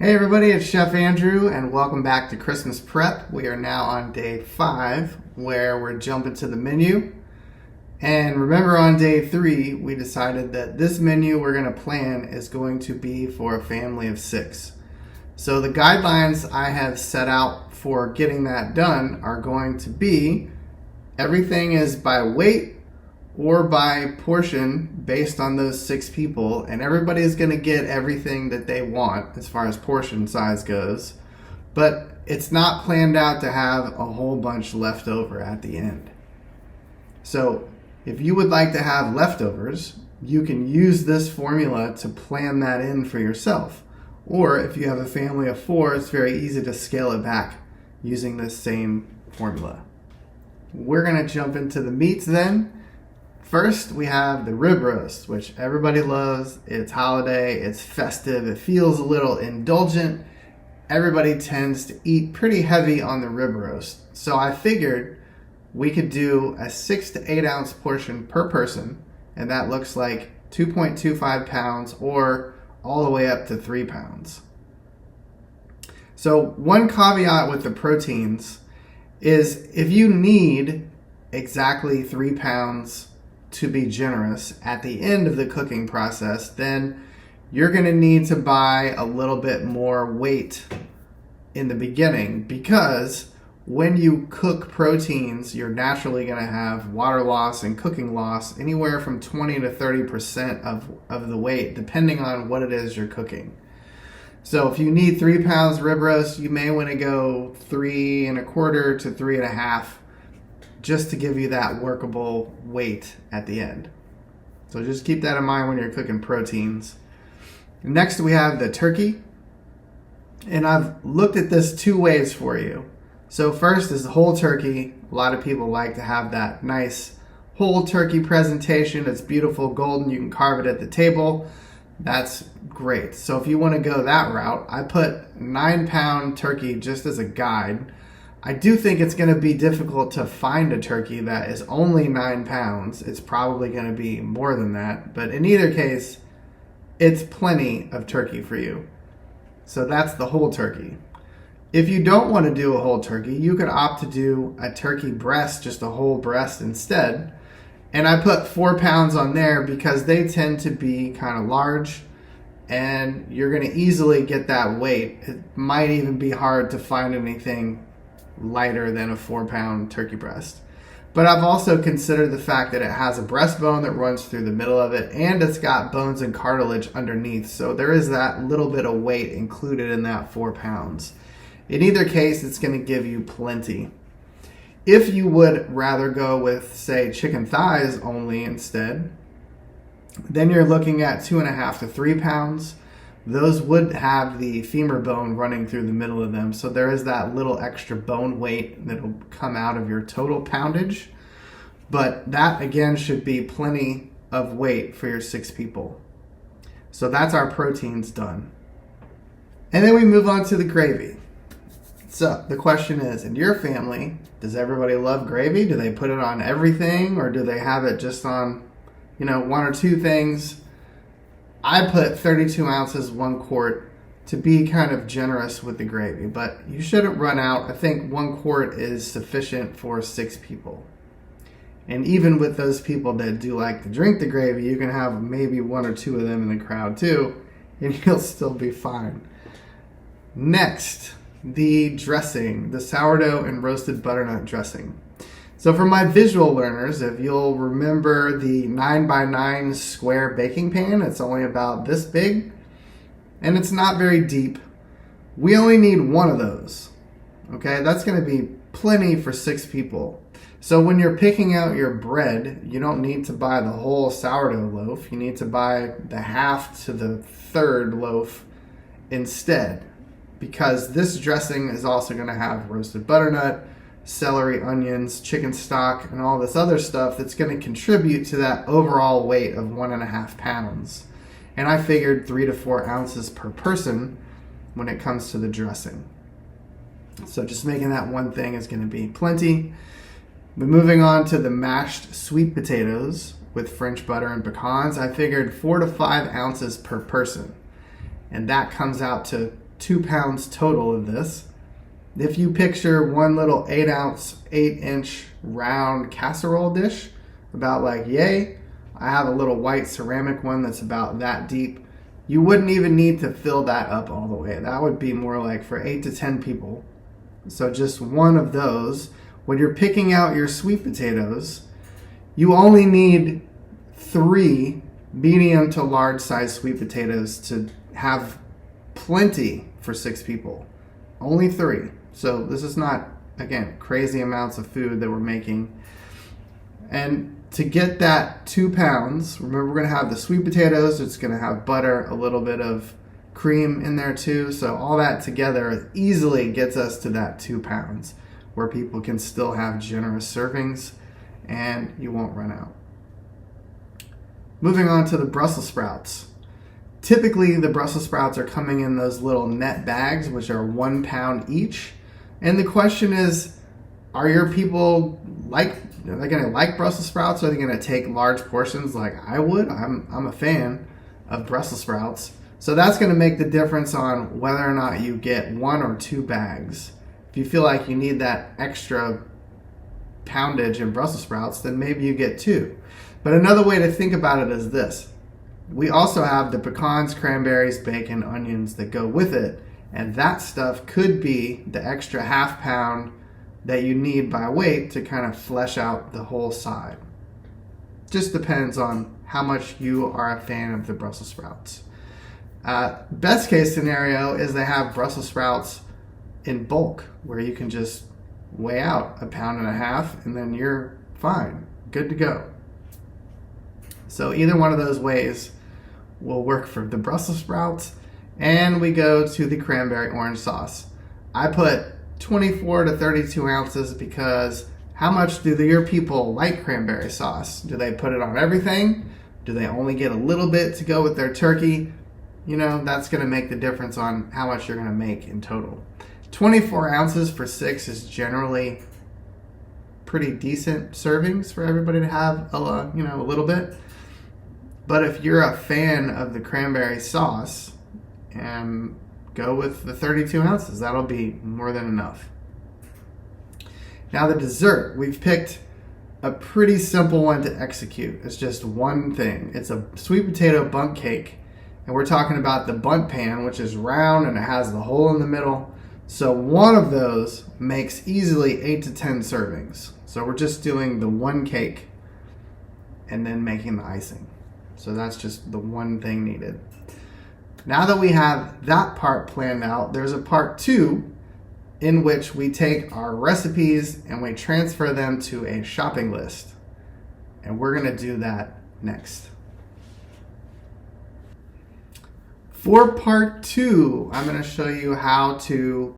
Hey everybody, it's Chef Andrew and welcome back to Christmas Prep. We are now on day 5 where we're jumping to the menu. And remember on day 3, we decided that this menu we're going to plan is going to be for a family of 6. So the guidelines I have set out for getting that done are going to be everything is by weight or by portion based on those 6 people, and everybody's going to get everything that they want as far as portion size goes, but it's not planned out to have a whole bunch left over at the end. So if you would like to have leftovers, you can use this formula to plan that in for yourself. Or if you have a family of 4, it's very easy to scale it back using this same formula. We're going to jump into the meats then. First, we have the rib roast, which everybody loves. It's holiday, it's festive, it feels a little indulgent. Everybody tends to eat pretty heavy on the rib roast. So I figured we could do a 6 to 8 ounce portion per person, and that looks like 2.25 pounds or all the way up to 3 pounds. So one caveat with the proteins is if you need exactly 3 pounds to be generous at the end of the cooking process, then you're going to need to buy a little bit more weight in the beginning, because when you cook proteins, you're naturally going to have water loss and cooking loss anywhere from 20 to 30% of the weight, depending on what it is you're cooking. So if you need 3 pounds rib roast, you may want to go 3.25 to 3.5, just to give you that workable weight at the end. So just keep that in mind when you're cooking proteins. Next we have the turkey. And I've looked at this 2 ways for you. So first is the whole turkey. A lot of people like to have that nice whole turkey presentation. It's beautiful, golden. You can carve it at the table. That's great. So if you want to go that route, I put 9-pound turkey just as a guide. I do think it's going to be difficult to find a turkey that is only 9 pounds. It's probably going to be more than that. But in either case, it's plenty of turkey for you. So that's the whole turkey. If you don't want to do a whole turkey, you could opt to do a turkey breast, just a whole breast instead. And I put 4 pounds on there because they tend to be kind of large, and you're going to easily get that weight. It might even be hard to find anything lighter than a 4-pound turkey breast. But I've also considered the fact that it has a breastbone that runs through the middle of it, and it's got bones and cartilage underneath. So there is that little bit of weight included in that 4 pounds. In either case, it's going to give you plenty. If you would rather go with, say, chicken thighs only instead, then you're looking at 2.5 to 3 pounds. Those would have the femur bone running through the middle of them, so there is that little extra bone weight that will come out of your total poundage. But that, again, should be plenty of weight for your 6 people. So that's our proteins done. And then we move on to the gravy. So the question is, in your family, does everybody love gravy? Do they put it on everything, or do they have it just on, 1 or 2 things? I put 32 ounces, 1 quart, to be kind of generous with the gravy, but you shouldn't run out. I think 1 quart is sufficient for 6 people. And even with those people that do like to drink the gravy, you can have maybe 1 or 2 of them in the crowd too, and you'll still be fine. Next, the dressing, the sourdough and roasted butternut dressing. So for my visual learners, if you'll remember the 9x9 square baking pan, it's only about this big, and it's not very deep. We only need 1 of those. Okay, that's going to be plenty for 6 people. So when you're picking out your bread, you don't need to buy the whole sourdough loaf. You need to buy the half to the third loaf instead, because this dressing is also going to have roasted butternut, celery, onions, chicken stock, and all this other stuff that's going to contribute to that overall weight of 1.5 pounds. And I figured 3 to 4 ounces per person when it comes to the dressing. So just making that one thing is going to be plenty. But moving on to the mashed sweet potatoes with French butter and pecans, I figured 4 to 5 ounces per person. And that comes out to 2 pounds total of this. If you picture one little 8-ounce, 8-inch round casserole dish, about like yay, I have a little white ceramic one that's about that deep. You wouldn't even need to fill that up all the way. That would be more like for 8 to 10 people. So just one of those. When you're picking out your sweet potatoes, you only need 3 medium to large size sweet potatoes to have plenty for 6 people. Only 3. So this is not, again, crazy amounts of food that we're making. And to get that 2 pounds, remember we're going to have the sweet potatoes, it's going to have butter, a little bit of cream in there too. So all that together easily gets us to that 2 pounds where people can still have generous servings and you won't run out. Moving on to the Brussels sprouts. Typically the Brussels sprouts are coming in those little net bags, which are 1 pound each. And the question is, are your people are they going to like Brussels sprouts? Or are they going to take large portions like I would? I'm a fan of Brussels sprouts. So that's going to make the difference on whether or not you get 1 or 2 bags. If you feel like you need that extra poundage in Brussels sprouts, then maybe you get 2. But another way to think about it is this. We also have the pecans, cranberries, bacon, onions that go with it. And that stuff could be the extra ½ pound that you need by weight to kind of flesh out the whole side. Just depends on how much you are a fan of the Brussels sprouts. Best case scenario is they have Brussels sprouts in bulk where you can just weigh out 1.5 pounds and then you're fine, good to go. So either one of those ways will work for the Brussels sprouts. And we go to the cranberry orange sauce. I put 24 to 32 ounces because how much do your people like cranberry sauce? Do they put it on everything? Do they only get a little bit to go with their turkey? You know, that's going to make the difference on how much you're going to make in total. 24 ounces for 6 is generally pretty decent servings for everybody to have a little bit. But if you're a fan of the cranberry sauce, go with the 32 ounces. That'll be more than enough. Now the dessert, we've picked a pretty simple one to execute. It's just one thing. It's a sweet potato bundt cake. And we're talking about the bundt pan, which is round and it has the hole in the middle. So one of those makes easily 8 to 10 servings. So we're just doing the one cake and then making the icing. So that's just the one thing needed. Now that we have that part planned out, there's a part 2 in which we take our recipes and we transfer them to a shopping list. And we're going to do that next. For part 2, I'm going to show you how to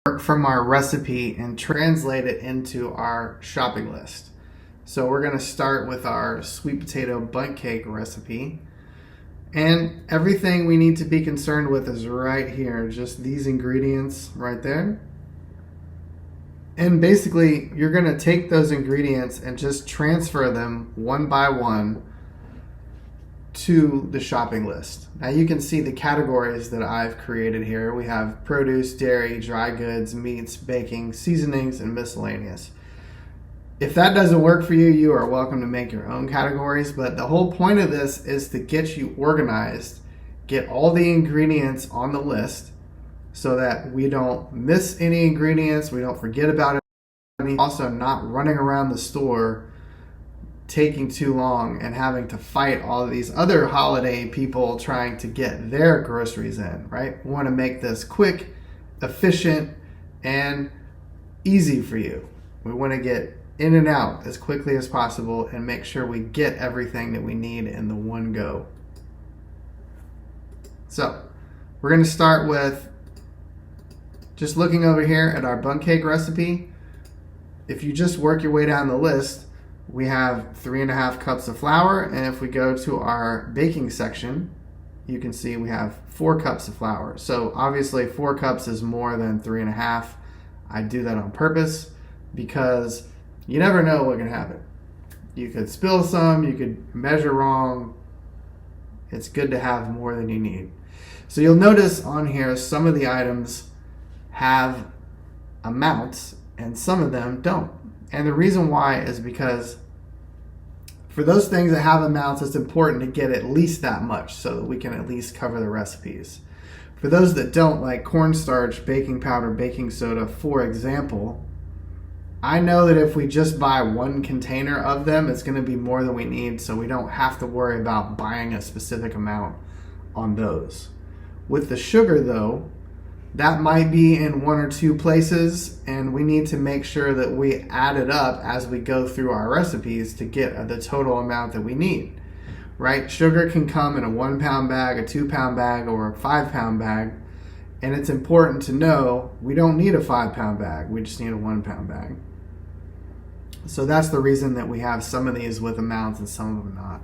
work from our recipe and translate it into our shopping list. So we're going to start with our sweet potato bundt cake recipe. And everything we need to be concerned with is right here, just these ingredients right there. And basically, you're going to take those ingredients and just transfer them one by one to the shopping list. Now you can see the categories that I've created here. We have produce, dairy, dry goods, meats, baking, seasonings, and miscellaneous. If that doesn't work for you, you are welcome to make your own categories, but the whole point of this is to get you organized, get all the ingredients on the list so that we don't miss any ingredients, we don't forget about it, also not running around the store taking too long and having to fight all of these other holiday people trying to get their groceries in, right? We want to make this quick, efficient, and easy for you. We want to get in and out as quickly as possible and make sure we get everything that we need in the one go. So we're going to start with just looking over here at our bundt cake recipe. If you just work your way down the list, we have 3.5 cups of flour, and if we go to our baking section, you can see we have 4 cups of flour. So obviously 4 cups is more than 3.5. I do that on purpose because you never know what can happen. You could spill some, you could measure wrong. It's good to have more than you need. So you'll notice on here some of the items have amounts and some of them don't. And the reason why is because for those things that have amounts, it's important to get at least that much so that we can at least cover the recipes. For those that don't, like cornstarch, baking powder, baking soda, for example, I know that if we just buy one container of them, it's going to be more than we need, so we don't have to worry about buying a specific amount on those. With the sugar, though, that might be in one or two places, and we need to make sure that we add it up as we go through our recipes to get the total amount that we need, right? Sugar can come in a 1 pound bag, a 2 pound bag, or a 5 pound bag, and it's important to know we don't need a 5 pound bag, we just need a 1 pound bag. So that's the reason that we have some of these with amounts and some of them not.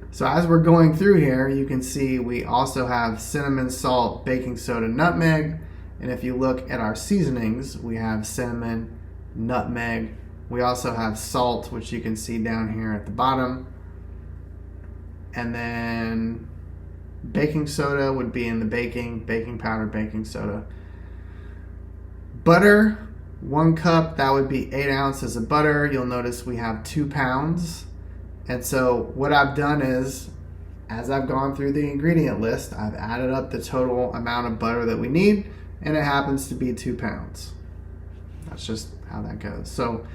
So as we're going through here, you can see we also have cinnamon, salt, baking soda, nutmeg. And if you look at our seasonings, we have cinnamon, nutmeg. We also have salt, which you can see down here at the bottom. And then baking soda would be in the baking powder, baking soda. Butter, 1 cup, that would be 8 ounces of butter. You'll notice we have 2 pounds. And so what I've done is, as I've gone through the ingredient list, I've added up the total amount of butter that we need, and it happens to be 2 pounds. That's just how that goes. So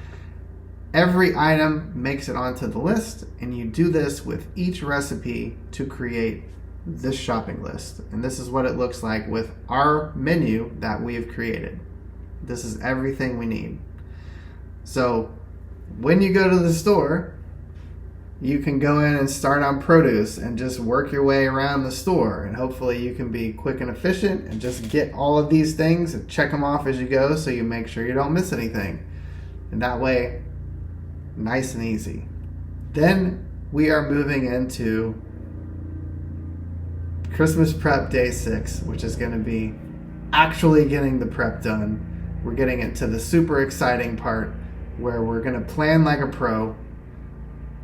every item makes it onto the list, and you do this with each recipe to create this shopping list. And this is what it looks like with our menu that we have created. This is everything we need. So when you go to the store, you can go in and start on produce and just work your way around the store, and hopefully you can be quick and efficient and just get all of these things and check them off as you go so you make sure you don't miss anything. And that way, nice and easy. Then we are moving into Christmas prep day 6, which is going to be actually getting the prep done. We're getting it to the super exciting part where we're going to plan like a pro.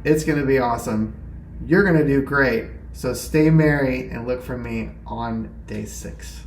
It's going to be awesome. You're going to do great. So stay merry and look for me on day 6.